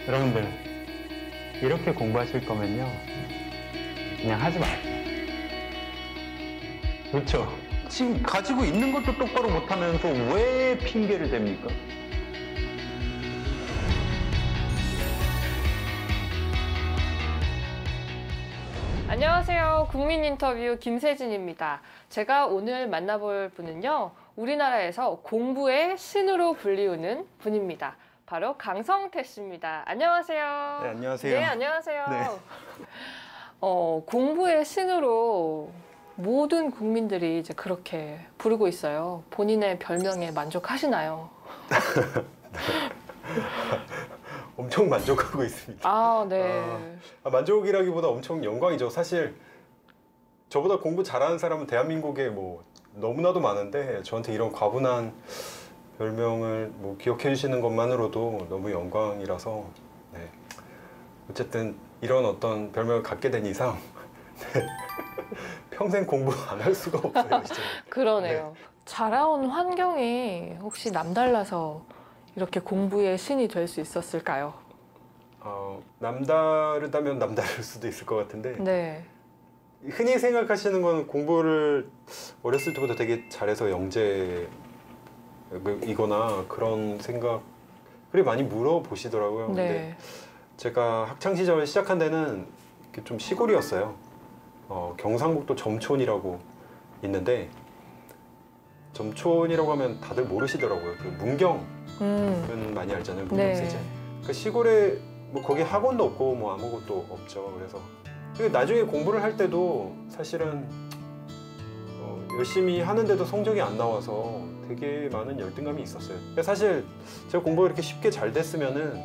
여러분들 이렇게 공부하실 거면요 그냥 하지 마세요. 그렇죠? 지금 가지고 있는 것도 똑바로 못하면서 왜 핑계를 댑니까? 안녕하세요. 국민인터뷰 김세진입니다. 제가 오늘 만나볼 분은요, 우리나라에서 공부의 신으로 불리우는 분입니다. 바로 강성태 씨입니다. 안녕하세요. 네, 안녕하세요. 네, 안녕하세요. 네. 공부의 신으로 모든 국민들이 이제 그렇게 부르고 있어요. 본인의 별명에 만족하시나요? 엄청 만족하고 있습니다. 아, 네. 만족이라기보다 엄청 영광이죠. 사실 저보다 공부 잘하는 사람은 대한민국에 뭐 너무나도 많은데 저한테 이런 과분한 별명을 뭐 기억해 주시는 것만으로도 너무 영광이라서 네. 어쨌든 이런 어떤 별명을 갖게 된 이상 네. 평생 공부 안 할 수가 없어요. 진짜. 그러네요. 네. 자라온 환경이 혹시 남달라서 이렇게 공부의 신이 될 수 있었을까요? 남다르다면 남다를 수도 있을 것 같은데 네. 흔히 생각하시는 건 공부를 어렸을 때부터 되게 잘해서 영재이거나 그런 생각을 많이 물어보시더라고요. 네. 근데 제가 학창 시절 시작한 데는 좀 시골이었어요. 경상북도 점촌이라고 있는데 점촌이라고 하면 다들 모르시더라고요. 그 문경은 많이 알잖아요. 문경세제. 네. 그 시골에 뭐 거기 학원도 없고 뭐 아무것도 없죠. 그래서 나중에 공부를 할 때도 사실은 열심히 하는데도 성적이 안 나와서 되게 많은 열등감이 있었어요. 사실 제가 공부가 이렇게 쉽게 잘 됐으면은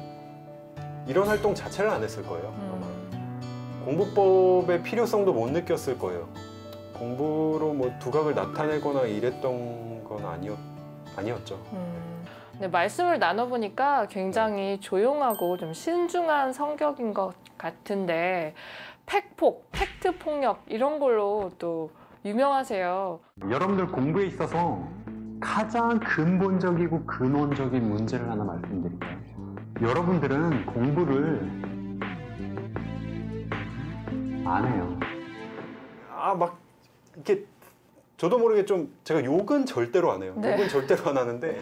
이런 활동 자체를 안 했을 거예요. 아마. 공부법의 필요성도 못 느꼈을 거예요. 공부로 뭐 두각을 나타내거나 이랬던 건 아니었죠. 네, 말씀을 나눠보니까 굉장히 조용하고 좀 신중한 성격인 것 같은데 팩폭, 팩트폭력 이런 걸로 또 유명하세요. 여러분들 공부에 있어서 가장 근본적이고 근원적인 문제를 하나 말씀드릴까요? 여러분들은 공부를 안 해요. 막 이렇게 저도 모르게 좀 제가 욕은 절대로 안 해요. 네. 욕은 절대로 안 하는데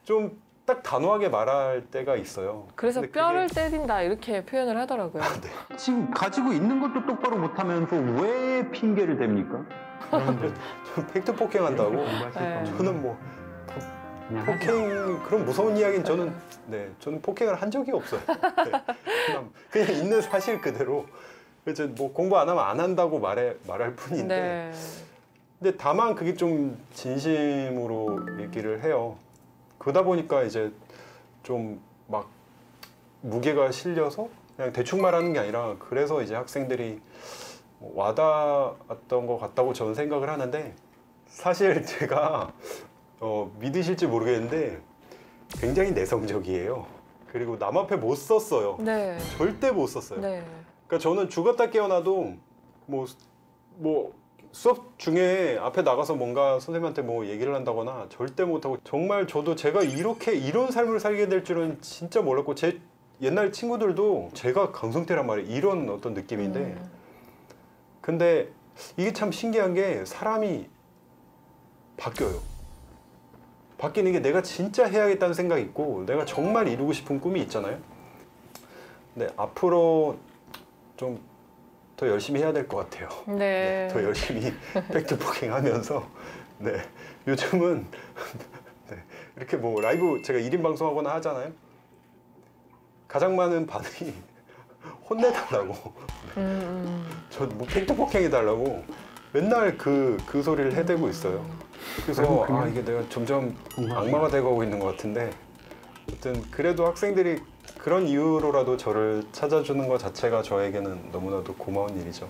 좀 딱 단호하게 말할 때가 있어요. 그래서 근데 뼈를 때린다 이렇게 표현을 하더라고요. 네. 지금 가지고 있는 것도 똑바로 못하면서 왜 핑계를 댑니까? 여러분들 좀 팩트 폭행한다고. 공부하실 네. 거면 저는 뭐 그냥 하지 폭행 그런 무서운 이야기는 저는 폭행을 한 적이 없어요. 네. 그냥 있는 사실 그대로. 그래서 뭐 공부 안 하면 안 한다고 말할 뿐인데. 네. 근데 다만 그게 좀 진심으로 얘기를 해요. 그러다 보니까 이제 좀 막 무게가 실려서 그냥 대충 말하는 게 아니라 그래서 이제 학생들이 와닿았던 것 같다고 저는 생각을 하는데 사실 제가 믿으실지 모르겠는데 굉장히 내성적이에요. 그리고 남 앞에 못 썼어요. 네. 절대 못 썼어요. 네. 그러니까 저는 죽었다 깨어나도 뭐 수업 중에 앞에 나가서 뭔가 선생님한테 뭐 얘기를 한다거나 절대 못하고 정말 저도 제가 이런 삶을 살게 될 줄은 진짜 몰랐고 제 옛날 친구들도 제가 강성태란 말이에요. 이런 어떤 느낌인데 근데 이게 참 신기한 게 사람이 바뀌어요. 바뀌는 게 내가 진짜 해야겠다는 생각이 있고 내가 정말 이루고 싶은 꿈이 있잖아요. 근데 앞으로 좀 더 열심히 해야 될 것 같아요. 네. 더 열심히 팩트 폭행하면서 요즘은 이렇게 뭐 라이브 제가 1인 방송하거나 하잖아요. 가장 많은 반응이 혼내달라고 저 뭐 팩트 폭행해달라고 맨날 그 소리를 해대고 있어요. 그래서 이게 내가 점점 악마가 돼가고 있는 것 같은데 아무튼 그래도 학생들이 그런 이유로라도 저를 찾아주는 것 자체가 저에게는 너무나도 고마운 일이죠.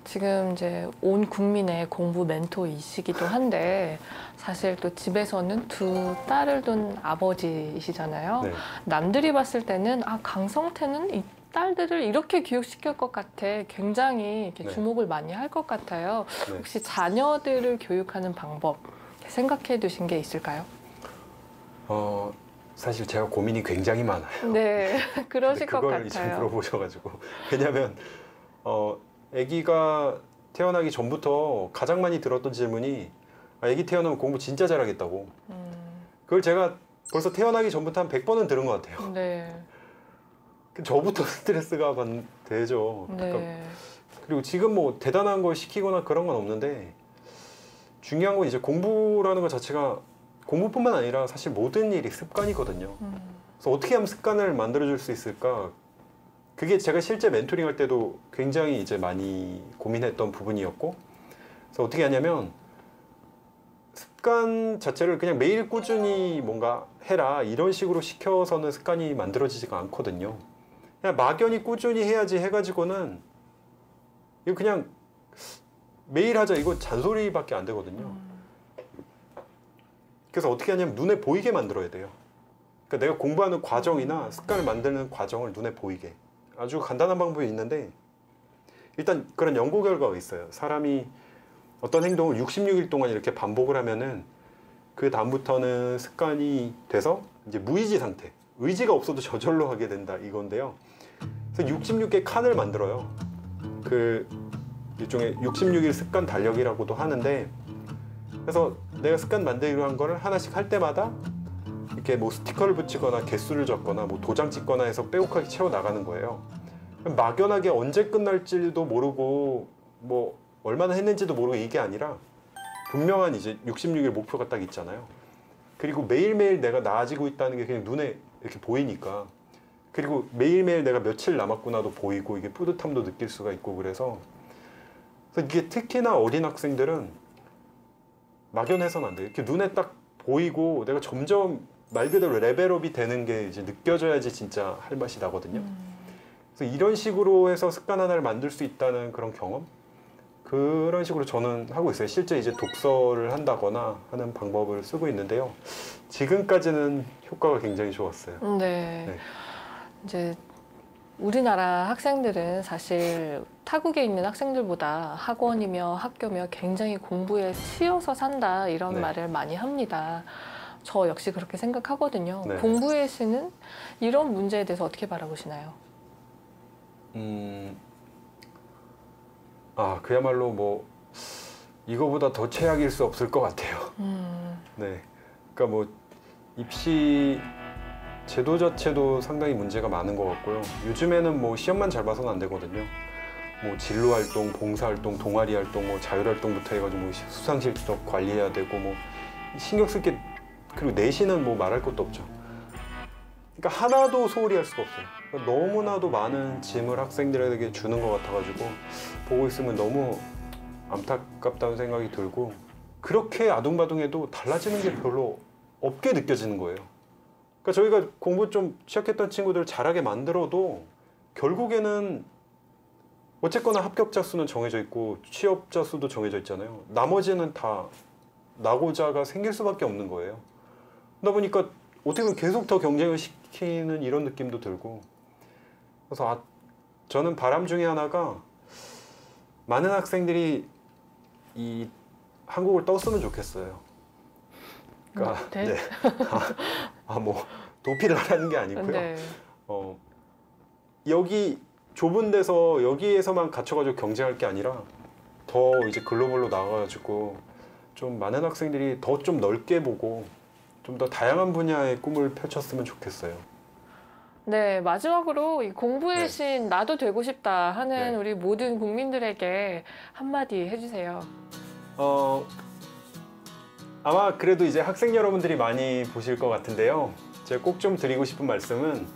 지금 이제 온 국민의 공부 멘토이시기도 한데 사실 또 집에서는 두 딸을 둔 아버지이시잖아요. 네. 남들이 봤을 때는 강성태는 이 딸들을 이렇게 교육시킬 것 같아 굉장히 이렇게 네. 주목을 많이 할 것 같아요. 네. 혹시 자녀들을 교육하는 방법 생각해 두신 게 있을까요? 사실 제가 고민이 굉장히 많아요. 네, 그러실 것 그걸 이제 같아요. 물어보셔가지고 왜냐면 아기가 태어나기 전부터 가장 많이 들었던 질문이 아기 태어나면 공부 진짜 잘하겠다고. 그걸 제가 벌써 태어나기 전부터 한 100번은 들은 것 같아요. 네, 저부터 스트레스가 되죠. 그러니까 네, 그리고 지금 뭐 대단한 걸 시키거나 그런 건 없는데 중요한 건 이제 공부라는 것 자체가 공부뿐만 아니라 사실 모든 일이 습관이거든요. 그래서 어떻게 하면 습관을 만들어줄 수 있을까? 그게 제가 실제 멘토링 할 때도 굉장히 이제 많이 고민했던 부분이었고, 그래서 어떻게 하냐면 습관 자체를 그냥 매일 꾸준히 뭔가 해라 이런 식으로 시켜서는 습관이 만들어지지가 않거든요. 그냥 막연히 꾸준히 해야지 해가지고는 이거 그냥 매일 하자 이거 잔소리밖에 안 되거든요. 그래서 어떻게 하냐면 눈에 보이게 만들어야 돼요. 그러니까 내가 공부하는 과정이나 습관을 만드는 과정을 눈에 보이게. 아주 간단한 방법이 있는데 일단 그런 연구 결과가 있어요. 사람이 어떤 행동을 66일 동안 이렇게 반복을 하면은 그 다음부터는 습관이 돼서 이제 무의지 상태, 의지가 없어도 저절로 하게 된다 이건데요. 그래서 66개 칸을 만들어요. 그 일종의 66일 습관 달력이라고도 하는데, 그래서 내가 습관 만들기로 한 거를 하나씩 할 때마다 이렇게 뭐 스티커를 붙이거나 개수를 적거나 뭐 도장 찍거나 해서 빼곡하게 채워 나가는 거예요. 막연하게 언제 끝날지도 모르고 뭐 얼마나 했는지도 모르고 이게 아니라 분명한 이제 66일 목표가 딱 있잖아요. 그리고 매일매일 내가 나아지고 있다는 게 그냥 눈에 이렇게 보이니까, 그리고 매일매일 내가 며칠 남았구나도 보이고 이게 뿌듯함도 느낄 수가 있고, 그래서 이게 특히나 어린 학생들은 막연해서는 안 돼요. 이렇게 눈에 딱 보이고 내가 점점 말 그대로 레벨업이 되는 게 이제 느껴져야지 진짜 할 맛이 나거든요. 그래서 이런 식으로 해서 습관 하나를 만들 수 있다는 그런 경험? 그런 식으로 저는 하고 있어요. 실제 이제 독서를 한다거나 하는 방법을 쓰고 있는데요. 지금까지는 효과가 굉장히 좋았어요. 네. 네. 이제 우리나라 학생들은 사실 타국에 있는 학생들보다 학원이며 학교며 굉장히 공부에 치여서 산다 이런 네. 말을 많이 합니다. 저 역시 그렇게 생각하거든요. 네. 공부의 신은 이런 문제에 대해서 어떻게 바라보시나요? 그야말로 뭐 이거보다 더 최악일 수 없을 것 같아요. 네, 그러니까 뭐 입시 제도 자체도 상당히 문제가 많은 것 같고요. 요즘에는 뭐 시험만 잘 봐서는 안 되거든요. 뭐 진로 활동, 봉사 활동, 동아리 활동, 뭐 자율 활동부터 해가지고 뭐 수상 실적 관리해야 되고 뭐 신경 쓸 게, 그리고 내신은 뭐 말할 것도 없죠. 그러니까 하나도 소홀히 할 수가 없어요. 그러니까 너무나도 많은 짐을 학생들에게 주는 것 같아가지고 보고 있으면 너무 안타깝다는 생각이 들고, 그렇게 아둥바둥해도 달라지는 게 별로 없게 느껴지는 거예요. 그러니까 저희가 공부 좀 취약했던 친구들을 잘하게 만들어도 결국에는 어쨌거나 합격자 수는 정해져 있고 취업자 수도 정해져 있잖아요. 나머지는 다 낙오자가 생길 수밖에 없는 거예요. 그러다 보니까 어떻게 보면 계속 더 경쟁을 시키는 이런 느낌도 들고, 그래서 저는 바람 중에 하나가 많은 학생들이 이 한국을 떴으면 좋겠어요. 그러니까 네. 네. 뭐 도피를 하라는 게 아니고요. 네. 여기 좁은 데서 여기에서만 갇혀가지고 경쟁할 게 아니라 더 이제 글로벌로 나가가지고 좀 많은 학생들이 더 좀 넓게 보고 좀 더 다양한 분야의 꿈을 펼쳤으면 좋겠어요. 네, 마지막으로 이 공부의 네. 신 나도 되고 싶다 하는 네. 우리 모든 국민들에게 한마디 해주세요. 아마 그래도 이제 학생 여러분들이 많이 보실 것 같은데요. 제가 꼭 좀 드리고 싶은 말씀은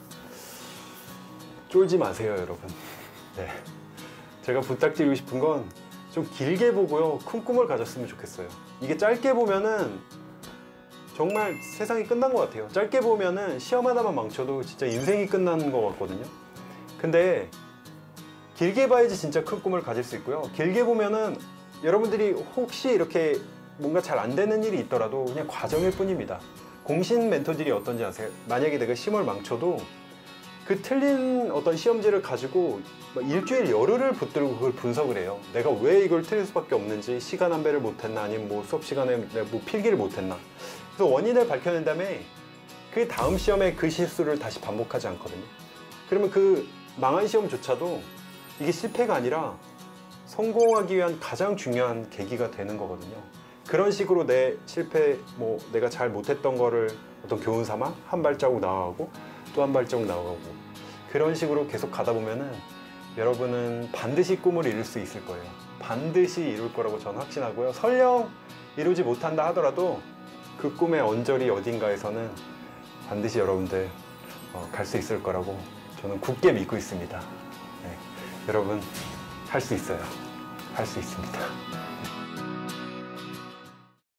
쫄지 마세요, 여러분. 네. 제가 부탁드리고 싶은 건 좀 길게 보고요. 큰 꿈을 가졌으면 좋겠어요. 이게 짧게 보면은 정말 세상이 끝난 것 같아요. 짧게 보면은 시험 하나만 망쳐도 진짜 인생이 끝나는 것 같거든요. 근데 길게 봐야지 진짜 큰 꿈을 가질 수 있고요. 길게 보면은 여러분들이 혹시 이렇게 뭔가 잘 안 되는 일이 있더라도 그냥 과정일 뿐입니다. 공신 멘토들이 어떤지 아세요? 만약에 내가 시험을 망쳐도 그 틀린 어떤 시험지를 가지고 막 일주일 열흘을 붙들고 그걸 분석을 해요. 내가 왜 이걸 틀릴 수밖에 없는지, 시간 안배를 못했나, 아니면 뭐 수업 시간에 내가 뭐 필기를 못했나. 그래서 원인을 밝혀낸 다음에 그 다음 시험에 그 실수를 다시 반복하지 않거든요. 그러면 그 망한 시험조차도 이게 실패가 아니라 성공하기 위한 가장 중요한 계기가 되는 거거든요. 그런 식으로 내 실패, 뭐 내가 잘 못했던 거를 어떤 교훈 삼아 한 발자국 나아가고 또 한 발자국 나아가고 그런 식으로 계속 가다 보면은 여러분은 반드시 꿈을 이룰 수 있을 거예요. 반드시 이룰 거라고 저는 확신하고요. 설령 이루지 못한다 하더라도 그 꿈의 언저리 어딘가에서는 반드시 여러분들 갈 수 있을 거라고 저는 굳게 믿고 있습니다. 네, 여러분 할 수 있어요. 할 수 있습니다.